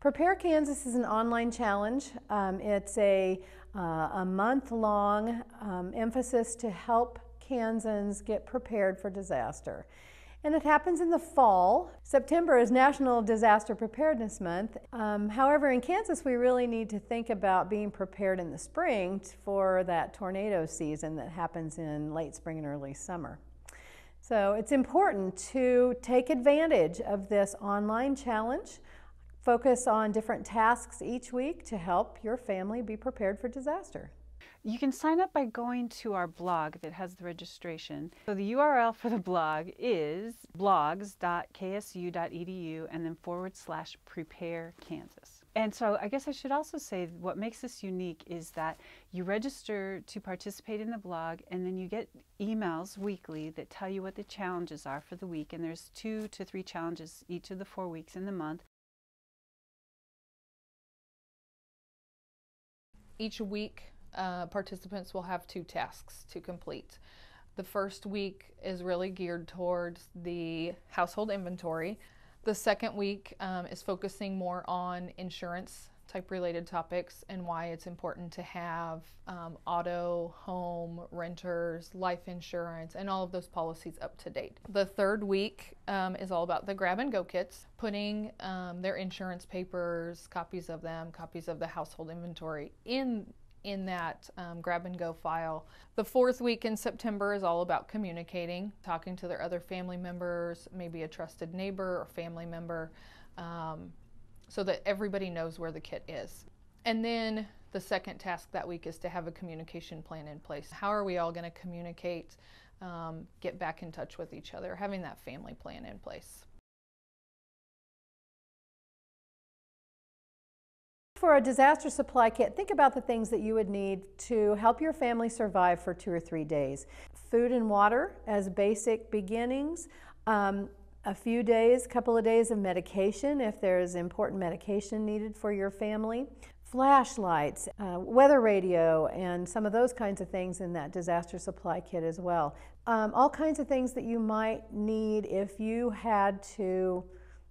Prepare Kansas is an online challenge. It's a month-long emphasis to help Kansans get prepared for disaster. And it happens in the fall. September is National Disaster Preparedness Month. However, in Kansas, we really need to think about being prepared in the spring for that tornado season that happens in late spring and early summer. So it's important to take advantage of this online challenge. Focus on different tasks each week to help your family be prepared for disaster. You can sign up by going to our blog that has the registration. So the URL for the blog is blogs.ksu.edu and then /PrepareKansas. And so I guess I should also say what makes this unique is that you register to participate in the blog, and then you get emails weekly that tell you what the challenges are for the week. And there's 2 to 3 challenges each of the 4 weeks in the month. Each week, participants will have 2 tasks to complete. The first week is really geared towards the household inventory. The second week is focusing more on insurance type related topics and why it's important to have auto, home, renters, life insurance, and all of those policies up to date. The third week is all about the grab and go kits, putting their insurance papers, copies of them, copies of the household inventory in that grab and go file. The fourth week in September is all about communicating, talking to their other family members, maybe a trusted neighbor or family member, so that everybody knows where the kit is. And then the second task that week is to have a communication plan in place. How are we all going to communicate, get back in touch with each other, having that family plan in place. For a disaster supply kit, think about the things that you would need to help your family survive for 2 or 3 days. Food and water as basic beginnings, a few days, couple of days of medication if there's important medication needed for your family, flashlights, weather radio, and some of those kinds of things in that disaster supply kit as well. All kinds of things that you might need if you had to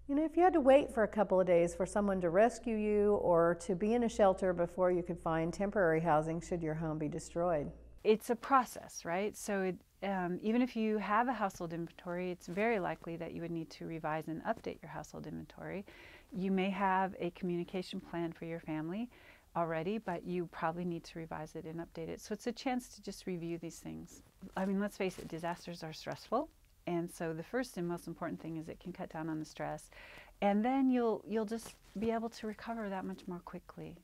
wait for a couple of days for someone to rescue you or to be in a shelter before you could find temporary housing should your home be destroyed. It's a process, right? So even if you have a household inventory, it's very likely that you would need to revise and update your household inventory. You may have a communication plan for your family already, but you probably need to revise it and update it. So it's a chance to just review these things. I mean, let's face it, disasters are stressful. And so the first and most important thing is it can cut down on the stress, and then you'll just be able to recover that much more quickly.